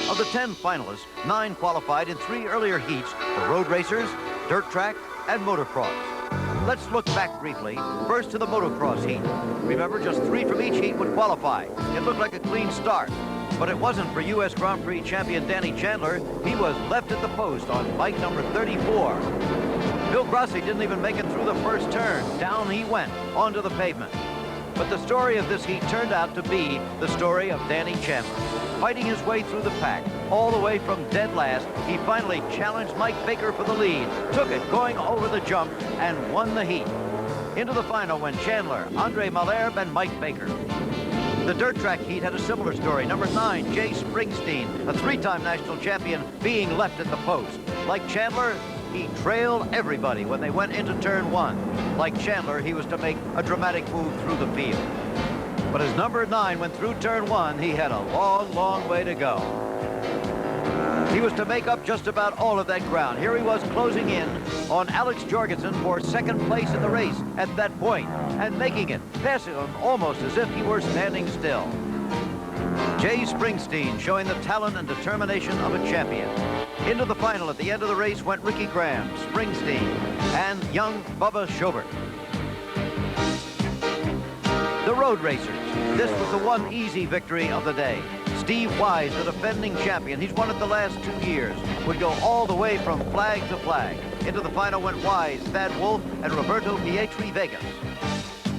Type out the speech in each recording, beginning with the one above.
Of the 10 finalists, 9 qualified in 3 earlier heats for road racers, dirt track, and motocross. Let's look back briefly, first to the motocross heat. Remember, just 3 from each heat would qualify. It looked like a clean start, but it wasn't for U.S. Grand Prix champion Danny Chandler. He was left at the post on bike number 34. Bill Grossi didn't even make it through the first turn. Down he went, onto the pavement. But the story of this heat turned out to be the story of Danny Chandler. Fighting his way through the pack, all the way from dead last, he finally challenged Mike Baker for the lead, took it going over the jump, and won the heat. Into the final went Chandler, Andre Malherbe, and Mike Baker. The dirt track heat had a similar story. Number 9, Jay Springsteen, a 3-time national champion, being left at the post. Like Chandler, he trailed everybody when they went into turn 1. Like Chandler, he was to make a dramatic move through the field. But as number 9 went through turn 1, he had a long, long way to go. He was to make up just about all of that ground. Here he was closing in on Alex Jorgensen for second place in the race at that point, and making it, passing him almost as if he were standing still. Jay Springsteen showing the talent and determination of a champion. Into the final at the end of the race went Ricky Graham, Springsteen, and young Bubba Schobert. The road racers. This was the one easy victory of the day. Steve Wise, the defending champion, he's won it the last 2 years, would go all the way from flag to flag. Into the final went Wise, Thad Wolf, and Roberto Pietri Vegas.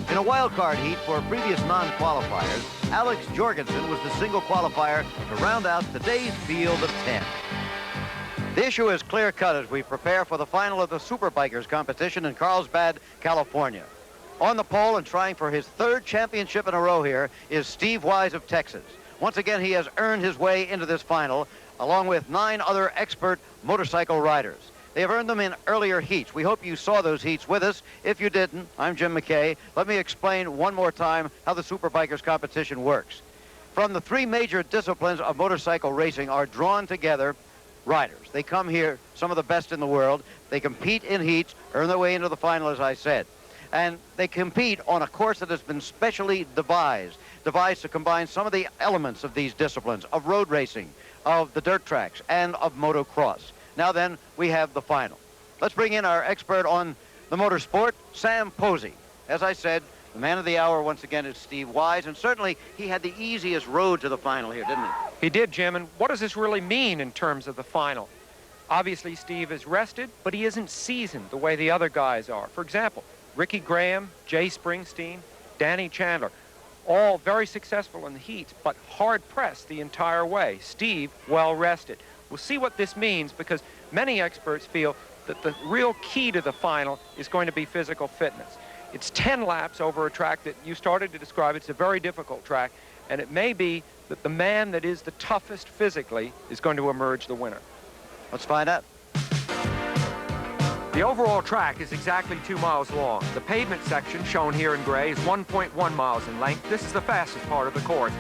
In a wild card heat for previous non-qualifiers, Alex Jorgensen was the single qualifier to round out today's field of 10. The issue is clear-cut as we prepare for the final of the Superbikers competition in Carlsbad, California. On the pole and trying for his 3rd championship in a row here is Steve Wise of Texas. Once again, he has earned his way into this final, along with 9 other expert motorcycle riders. They have earned them in earlier heats. We hope you saw those heats with us. If you didn't, I'm Jim McKay. Let me explain one more time how the Superbikers competition works. From the 3 major disciplines of motorcycle racing are drawn together riders. They come here, some of the best in the world. They compete in heats, earn their way into the final, as I said. And they compete on a course that has been specially devised to combine some of the elements of these disciplines, of road racing, of the dirt tracks, and of motocross. Now then, we have the final. Let's bring in our expert on the motorsport, Sam Posey. As I said, the man of the hour once again is Steve Wise, and certainly he had the easiest road to the final here, didn't he? He did, Jim, and what does this really mean in terms of the final? Obviously, Steve is rested, but he isn't seasoned the way the other guys are. For example, Ricky Graham, Jay Springsteen, Danny Chandler, all very successful in the heats, but hard-pressed the entire way. Steve, well-rested. We'll see what this means, because many experts feel that the real key to the final is going to be physical fitness. It's 10 laps over a track that you started to describe. It's a very difficult track, and it may be that the man that is the toughest physically is going to emerge the winner. Let's find out. The overall track is exactly 2 miles long. The pavement section, shown here in gray, is 1.1 miles in length. This is the fastest part of the course.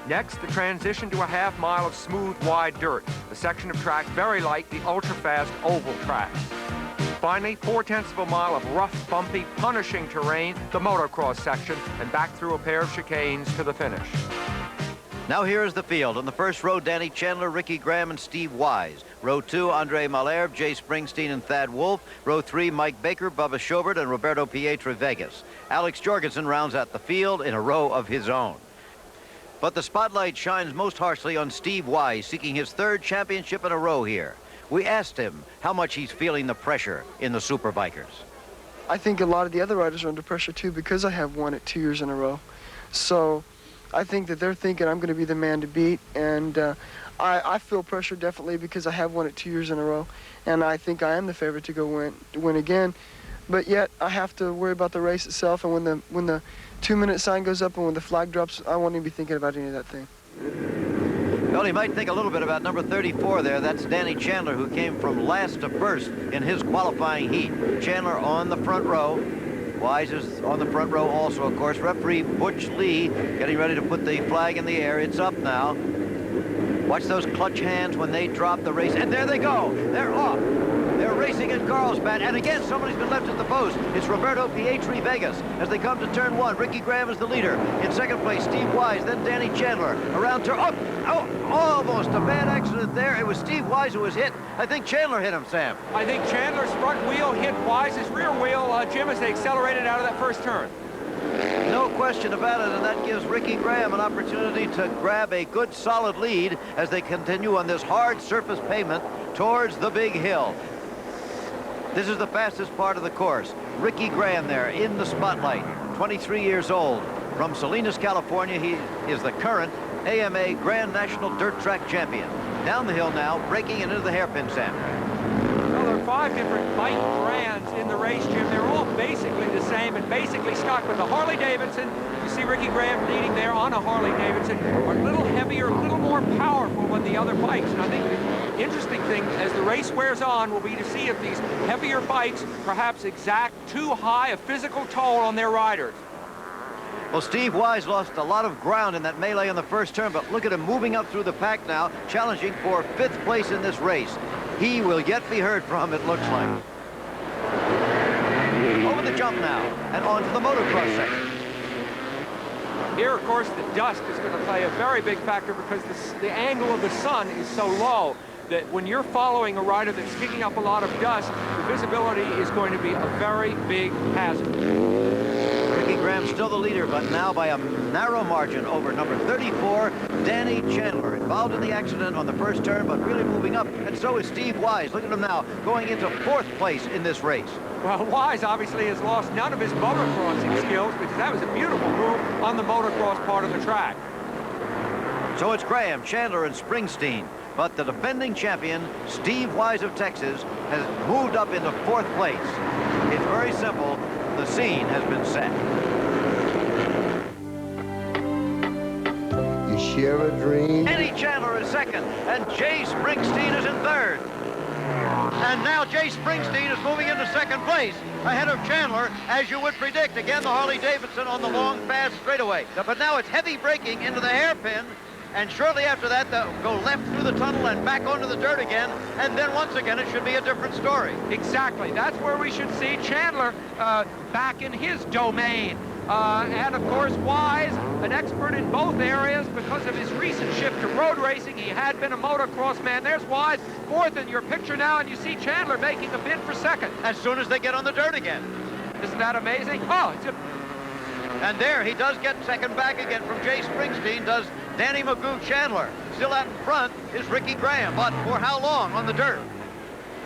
Next, the transition to a half mile of smooth, wide dirt. The section of track very like the ultra-fast oval track. Finally, 4/10 of a mile of rough, bumpy, punishing terrain, the motocross section, and back through a pair of chicanes to the finish. Now here is the field. On the first row, Danny Chandler, Ricky Graham, and Steve Wise. Row 2, Andre Malherbe, Jay Springsteen, and Thad Wolf. Row 3, Mike Baker, Bubba Schobert, and Roberto Pietri Vegas. Alex Jorgensen rounds out the field in a row of his own. But the spotlight shines most harshly on Steve Wise, seeking his 3rd championship in a row here. We asked him how much he's feeling the pressure in the Superbikers. I think a lot of the other riders are under pressure too, because I have won it 2 years in a row. So I think that they're thinking I'm going to be the man to beat, and I feel pressure definitely because I have won it 2 years in a row, and I think I am the favorite to go win again. But yet I have to worry about the race itself, and when the 2-minute sign goes up and when the flag drops, I won't even be thinking about any of that thing. Well, he might think a little bit about number 34 there. That's Danny Chandler, who came from last to first in his qualifying heat. Chandler on the front row. Wise is on the front row also, of course. Referee Butch Lee getting ready to put the flag in the air. It's up now. Watch those clutch hands when they drop the race. And there they go. They're off. They're racing in Carlsbad, and again, somebody's been left at the post. It's Roberto Pietri Vegas as they come to turn 1. Ricky Graham is the leader. In second place, Steve Wise, then Danny Chandler. Around turn, almost a bad accident there. It was Steve Wise who was hit. I think Chandler hit him, Sam. I think Chandler's front wheel hit Wise's rear wheel, Jim, as they accelerated out of that first turn. No question about it, and that gives Ricky Graham an opportunity to grab a good, solid lead as they continue on this hard surface pavement towards the big hill. This is the fastest part of the course. Ricky Graham there in the spotlight, 23 years old. From Salinas, California, he is the current AMA Grand National Dirt Track Champion. Down the hill now, breaking into the hairpin, Sam. Well, there are 5 different bike brands in the race, Jim. They're all basically the same and basically stock with the Harley-Davidson. You see Ricky Graham leading there on a Harley-Davidson. Are a little heavier, a little more powerful than the other bikes. And I think the interesting thing as the race wears on will be to see if these heavier bikes perhaps exact too high a physical toll on their riders. Well, Steve Wise lost a lot of ground in that melee in the first turn, but look at him moving up through the pack now, challenging for 5th place in this race. He will yet be heard from, it looks like. Over the jump now, and on to the motocross section. Here, of course, the dust is going to play a very big factor because the angle of the sun is so low that when you're following a rider that's kicking up a lot of dust, the visibility is going to be a very big hazard. Ricky Graham still the leader, but now by a narrow margin over number 34, Danny Chandler, involved in the accident on the first turn, but really moving up, and so is Steve Wise. Look at him now, going into 4th place in this race. Well, Wise obviously has lost none of his motocrossing skills because that was a beautiful move on the motocross part of the track. So it's Graham, Chandler, and Springsteen. But the defending champion, Steve Wise of Texas, has moved up into 4th place. It's very simple. The scene has been set. You share a dream. Danny Chandler is 2nd, and Jay Springsteen is in 3rd. And now Jay Springsteen is moving into 2nd place, ahead of Chandler, as you would predict. Again, the Harley-Davidson on the long, fast straightaway. But now it's heavy braking into the hairpin, and shortly after that, they'll go left through the tunnel and back onto the dirt again, and then once again, it should be a different story. Exactly. That's where we should see Chandler back in his domain. And, of course, Wise, an expert in both areas because of his recent shift to road racing. He had been a motocross man. There's Wise, 4th in your picture now, and you see Chandler making a bid for 2nd. As soon as they get on the dirt again. Isn't that amazing? Oh, it's a... And there, he does get 2nd back again from Jay Springsteen, does Danny Magoo Chandler. Still out in front is Ricky Graham, but for how long on the dirt?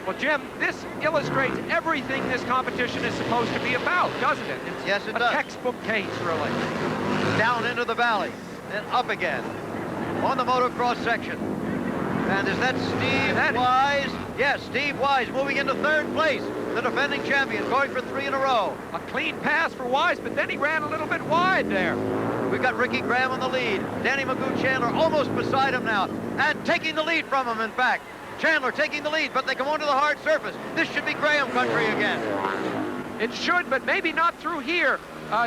Well, Jim, this illustrates everything this competition is supposed to be about, doesn't it? It's yes, it a does. Textbook case, really. Down into the valley, then up again on the motocross section. And is that Steve Wise? Yes, Steve Wise moving into 3rd place. The defending champion, going for 3 in a row. A clean pass for Wise, but then he ran a little bit wide there. We've got Ricky Graham on the lead. Danny Magoo Chandler almost beside him now, and taking the lead from him, in fact. Chandler taking the lead, but they come onto the hard surface. This should be Graham country again. It should, but maybe not through here.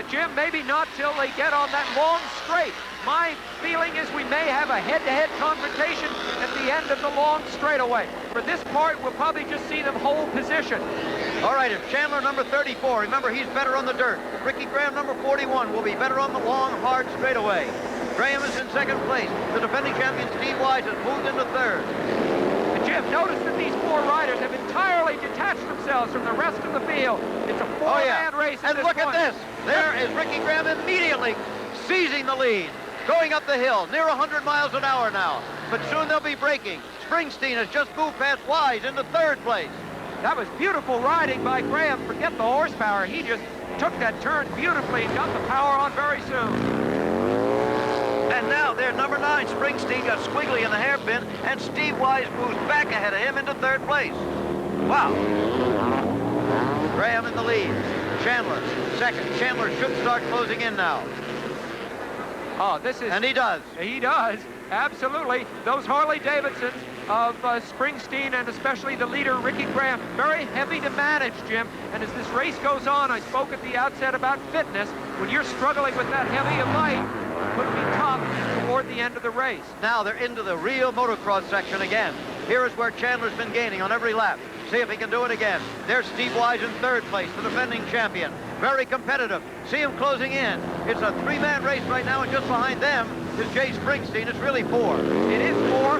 Jim, maybe not till they get on that long straight. My feeling is we may have a head-to-head confrontation at the end of the long straightaway. For this part, we'll probably just see them hold position. All right, if Chandler, number 34, remember he's better on the dirt. Ricky Graham, number 41, will be better on the long, hard straightaway. Graham is in 2nd place. The defending champion, Steve Wise, has moved into 3rd. And Jim, notice that these 4 riders have entirely detached themselves from the rest of the field. It's a 4-man race at And look at this. There is Ricky Graham immediately seizing the lead. Going up the hill, near 100 miles an hour now. But soon they'll be braking. Springsteen has just moved past Wise into 3rd place. That was beautiful riding by Graham. Forget the horsepower. He just took that turn beautifully and got the power on very soon. And now there, number 9, Springsteen got squiggly in the hairpin, and Steve Wise moves back ahead of him into 3rd place. Wow. Graham in the lead. Chandler, 2nd. Chandler should start closing in now. Oh, this is... And he does. He does. Absolutely. Those Harley-Davidsons of Springsteen and especially the leader, Ricky Graham, very heavy to manage, Jim. And as this race goes on, I spoke at the outset about fitness. When you're struggling with that heavy of light, it could be tough toward the end of the race. Now they're into the real motocross section again. Here is where Chandler's been gaining on every lap. See if he can do it again. There's Steve Wise in third place, the defending champion. Very competitive. See him closing in. It's a three-man race right now, and just behind them is Jay Springsteen. It's really four. It is four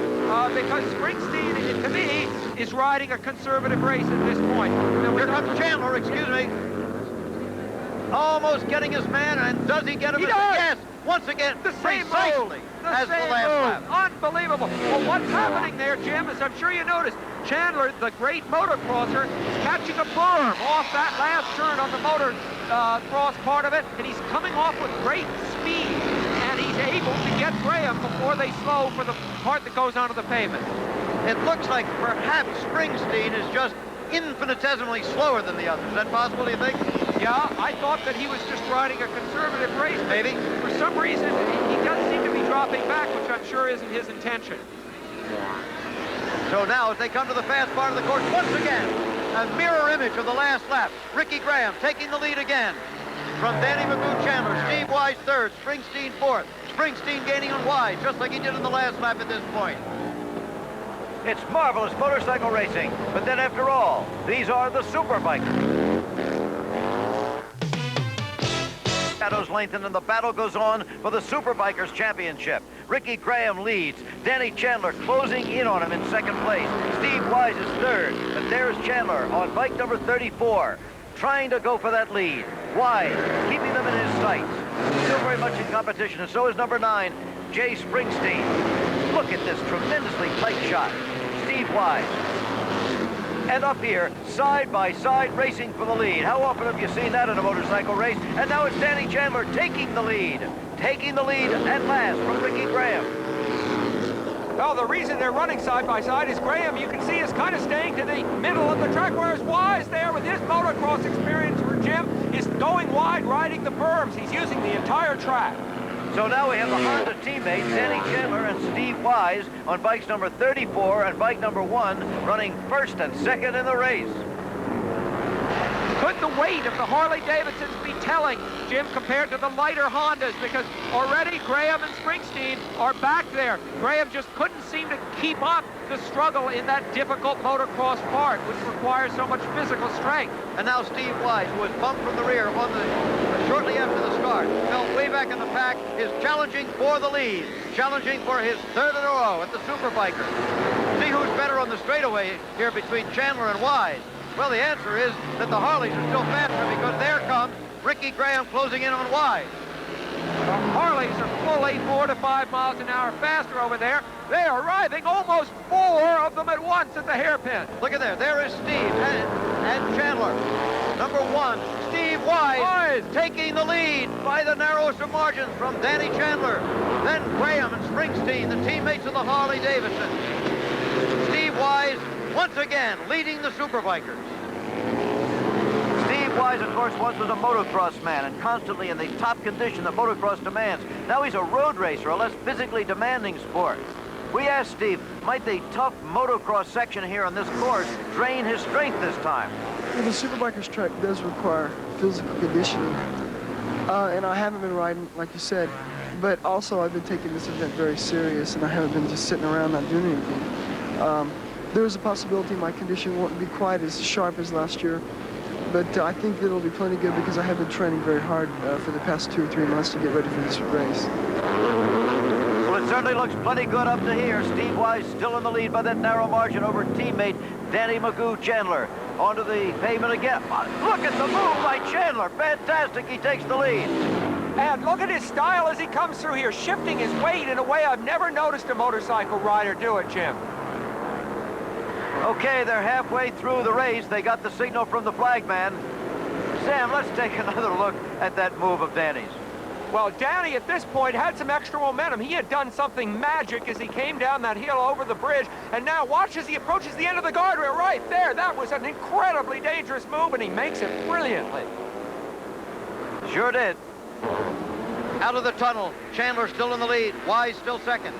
because Springsteen, to me, is riding a conservative race at this point. Here comes Chandler, excuse me. Almost getting his man, and does he get him? He does. Yes, once again, The same precisely move. as the last lap. Unbelievable. Well, what's happening there, Jim, is I'm sure you noticed, Chandler, the great motocrosser, is catching a berm off that last turn on the motocross part of it, and he's coming off with great speed, and he's able to get Graham before they slow for the part that goes onto the pavement. It looks like perhaps Springsteen is just infinitesimally slower than the others. Is that possible, do you think? Yeah, I thought that he was just riding a conservative race. Maybe. For some reason, he does seem to be dropping back, which I'm sure isn't his intention. So now, as they come to the fast part of the course, once again, a mirror image of the last lap. Ricky Graham taking the lead again. From Danny Magoo, Chandler, Steve Wise third, Springsteen fourth. Springsteen gaining on Wise, just like he did in the last lap at this point. It's marvelous motorcycle racing, but then after all, these are the SuperBikers. Shadows lengthen and the battle goes on for the SuperBikers Championship. Ricky Graham leads. Danny Chandler closing in on him in second place. Steve Wise is third, but there's Chandler on bike number 34, trying to go for that lead. Wise keeping them in his sights. Still very much in competition, and so is number 9, Jay Springsteen. Look at this tremendously tight shot. Steve Wise. And up here, side by side, racing for the lead. How often have you seen that in a motorcycle race? And now it's Danny Chandler taking the lead. Taking the lead at last from Ricky Graham. Well, the reason they're running side by side is Graham, you can see, is kind of staying to the middle of the track, whereas Wise there with his motocross experience for Jim is going wide, riding the berms. He's using the entire track. So now we have the Honda teammates, Danny Chandler and Steve Wise, on bikes number 34 and bike number 1, running first and second in the race. Could the weight of the Harley-Davidsons be telling, Jim, compared to the lighter Hondas? Because already Graham and Springsteen are back there. Graham just couldn't seem to keep up the struggle in that difficult motocross part, which requires so much physical strength. And now Steve Wise, who was bumped from the rear shortly after the start, fell way back in the pack, is challenging for the lead, challenging for his third in a row at the SuperBikers. See who's better on the straightaway here between Chandler and Wise. Well, the answer is that the Harleys are still faster, because there comes Ricky Graham closing in on Wise. The Harleys are fully 4 to 5 miles an hour faster over there. They are arriving almost 4 of them at once at the hairpin. Look at there. There is Steve and Chandler. Number 1, Steve Wise taking the lead by the narrowest of margins from Danny Chandler. Then Graham and Springsteen, the teammates of the Harley-Davidson. Steve Wise once again leading the SuperBikers. Steve Wise, of course, once was a motocross man and constantly in the top condition that motocross demands. Now he's a road racer, a less physically demanding sport. We asked Steve, might the tough motocross section here on this course drain his strength this time? Well, the SuperBikers track does require physical conditioning, and I haven't been riding, like you said, but also I've been taking this event very serious, and I haven't been just sitting around not doing anything. There is a possibility my condition won't be quite as sharp as last year, but I think it'll be plenty good because I have been training very hard for the past 2 or 3 months to get ready for this race. Well, it certainly looks plenty good up to here. Steve Wise still in the lead by that narrow margin over teammate Danny Magoo Chandler. Onto the pavement again. Look at the move by Chandler. Fantastic. He takes the lead. And look at his style as he comes through here, shifting his weight in a way I've never noticed a motorcycle rider do it, Jim. Okay, they're halfway through the race. They got the signal from the flagman. Sam, let's take another look at that move of Danny's. Well, Danny at this point had some extra momentum. He had done something magic as he came down that hill over the bridge. And now watch as he approaches the end of the guardrail right there. That was an incredibly dangerous move, and he makes it brilliantly. Sure did. Out of the tunnel. Chandler still in the lead. Wise still second.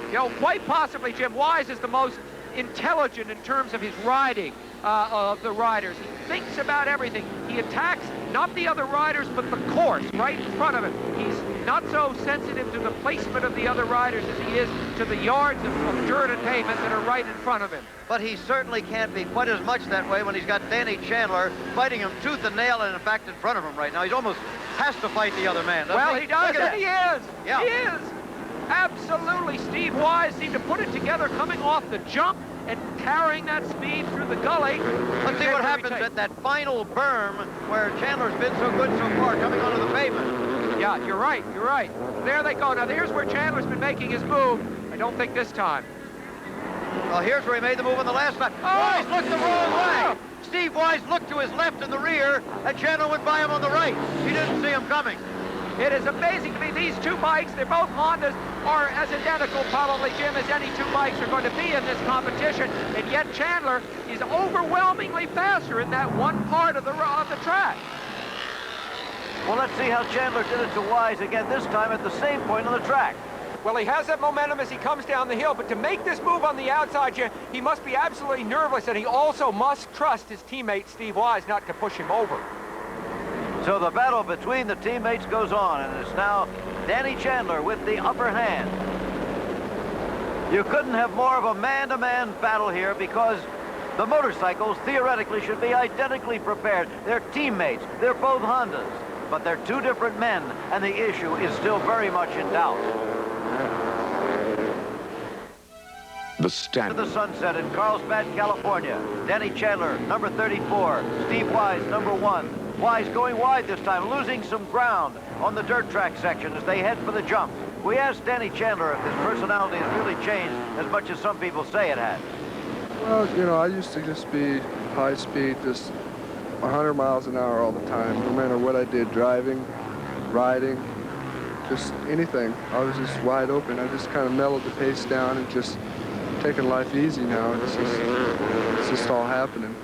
You know, quite possibly, Jim, Wise is the most intelligent in terms of his riding of the riders. He thinks about everything. He attacks not the other riders, but the course right in front of him. He's not so sensitive to the placement of the other riders as he is to the yards of dirt and pavement that are right in front of him. But he certainly can't be quite as much that way when he's got Danny Chandler fighting him tooth and nail, and in fact in front of him right now. He's almost has to fight the other man. Well, he does, and he is. Yeah. He is. Absolutely. Steve Wise seemed to put it together coming off the jump and carrying that speed through the gully. Let's see what happens at that final berm where Chandler's been so good so far, coming onto the pavement. Yeah, you're right, you're right. There they go. Now, here's where Chandler's been making his move. I don't think this time. Well, here's where he made the move on the last time. Oh! Wise looked the wrong way. Steve Wise looked to his left in the rear, and Chandler went by him on the right. He didn't see him coming. It is amazing to me. These two bikes, they're both Hondas, are as identical, probably, Jim, as any two bikes are going to be in this competition. And yet Chandler is overwhelmingly faster in that one part of the track. Well, let's see how Chandler did it to Wise again, this time at the same point on the track. Well, he has that momentum as he comes down the hill, but to make this move on the outside, Jim, he must be absolutely nervous, and he also must trust his teammate, Steve Wise, not to push him over. So the battle between the teammates goes on, and it's now Danny Chandler with the upper hand. You couldn't have more of a man-to-man battle here because the motorcycles theoretically should be identically prepared. They're teammates. They're both Hondas, but they're two different men, and the issue is still very much in doubt. The stand. To the sunset in Carlsbad, California. Danny Chandler, number 34. Steve Wise, number 1. Wise going wide this time, losing some ground on the dirt track section as they head for the jump. We asked Danny Chandler if his personality has really changed as much as some people say it has. Well, you know, I used to just be high speed, just 100 miles an hour all the time, no matter what I did, driving, riding, just anything. I was just wide open. I just kind of mellowed the pace down and just taking life easy now. It's just all happening.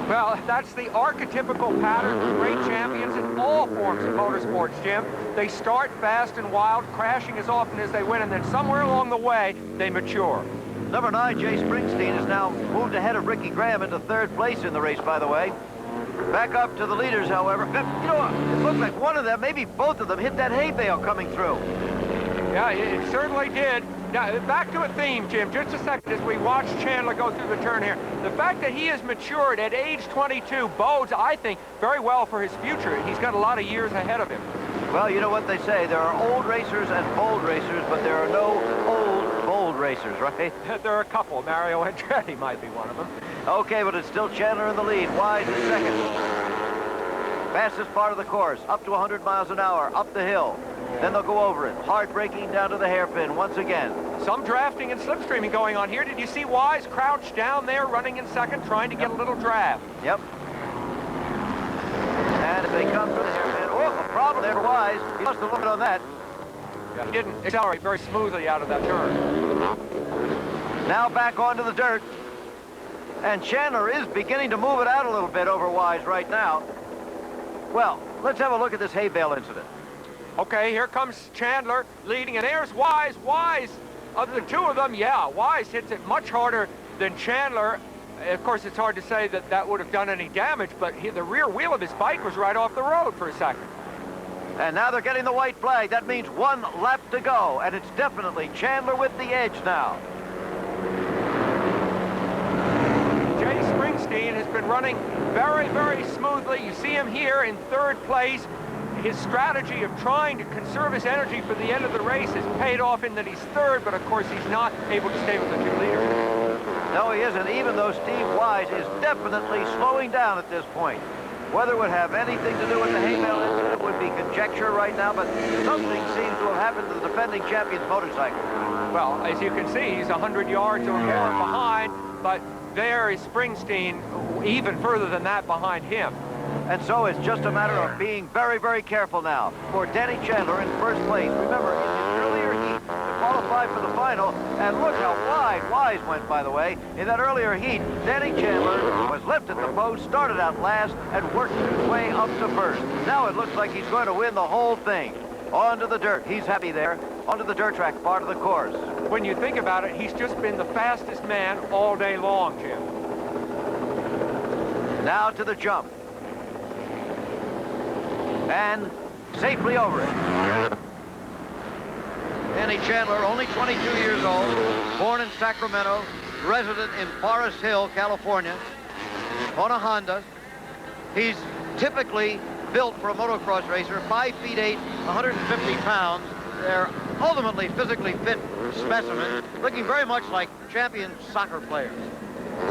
Well, that's the archetypical pattern of great champions in all forms of motorsports, Jim. They start fast and wild, crashing as often as they win, and then somewhere along the way, they mature. Number 9, Jay Springsteen, has now moved ahead of Ricky Graham into 3rd place in the race, by the way. Back up to the leaders, however. You know, it looks like one of them, maybe both of them, hit that hay bale coming through. Yeah, it certainly did. Now, back to a theme, Jim, just a second as we watch Chandler go through the turn here. The fact that he has matured at age 22 bodes, I think, very well for his future. He's got a lot of years ahead of him. Well, you know what they say, there are old racers and bold racers, but there are no old, bold racers, right? There are a couple. Mario Andretti might be one of them. Okay, but it's still Chandler in the lead. Wise is second. Fastest part of the course, up to 100 miles an hour, up the hill. Then they'll go over it. Hard braking down to the hairpin once again. Some drafting and slipstreaming going on here. Did you see Wise crouched down there, running in second, trying to get a little draft? Yep. And if they come to the hairpin, oh, a problem there for Wise. He must have looked on that. Yeah, he didn't accelerate very smoothly out of that turn. Now back onto the dirt. And Chandler is beginning to move it out a little bit over Wise right now. Well, let's have a look at this hay bale incident. Okay, here comes Chandler leading, and there's Wise. Wise, of the two of them, yeah, Wise hits it much harder than Chandler. Of course, it's hard to say that that would have done any damage, but the rear wheel of his bike was right off the road for a second. And now they're getting the white flag. That means 1 lap to go, and it's definitely Chandler with the edge now. Jay Springsteen has been running very, very smoothly. You see him here in 3rd place. His strategy of trying to conserve his energy for the end of the race has paid off in that he's 3rd, but of course he's not able to stay with the 2 leaders. No, he isn't, even though Steve Wise is definitely slowing down at this point. Whether it would have anything to do with the hay bale incident would be conjecture right now, but something seems to have happened to the defending champion's motorcycle. Well, as you can see, he's 100 yards or more behind, but there is Springsteen even further than that behind him. And so it's just a matter of being very, very careful now for Danny Chandler in 1st place. Remember, in his earlier heat, to qualify for the final, and look how wide Wise went, by the way. In that earlier heat, Danny Chandler was left at the post, started out last, and worked his way up to 1st. Now it looks like he's going to win the whole thing. Onto the dirt. He's happy there. Onto the dirt track part of the course. When you think about it, he's just been the fastest man all day long, Jim. Now to the jump. And safely over it. Danny Chandler, only 22 years old, born in Sacramento, resident in Forest Hill, California, on a Honda. He's typically built for a motocross racer, 5 feet 8, 150 pounds. They're ultimately physically fit specimens, looking very much like champion soccer players.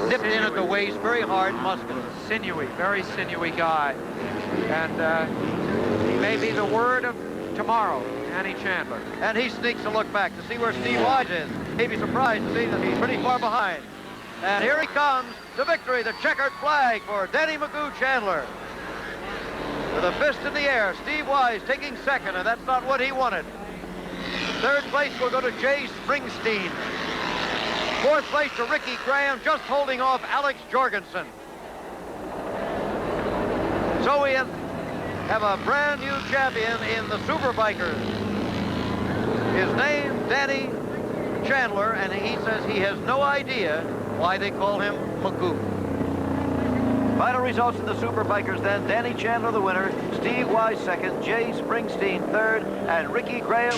Nipped in at the waist, very hard, muscular. Sinewy, very sinewy guy. And he may be the word of tomorrow, Danny Chandler. And he sneaks a look back to see where Steve Wise is. He'd be surprised to see that he's pretty far behind. And here he comes, the victory, the checkered flag for Danny Magoo Chandler. With a fist in the air, Steve Wise taking second, and that's not what he wanted. Third place will go to Jay Springsteen. Fourth place to Ricky Graham, just holding off Alex Jorgensen. So we have a brand new champion in the Superbikers. His name, Danny Chandler, and he says he has no idea why they call him Magoo. Final results in the Superbikers then. Danny Chandler the winner, Steve Wise second, Jay Springsteen third, and Ricky Graham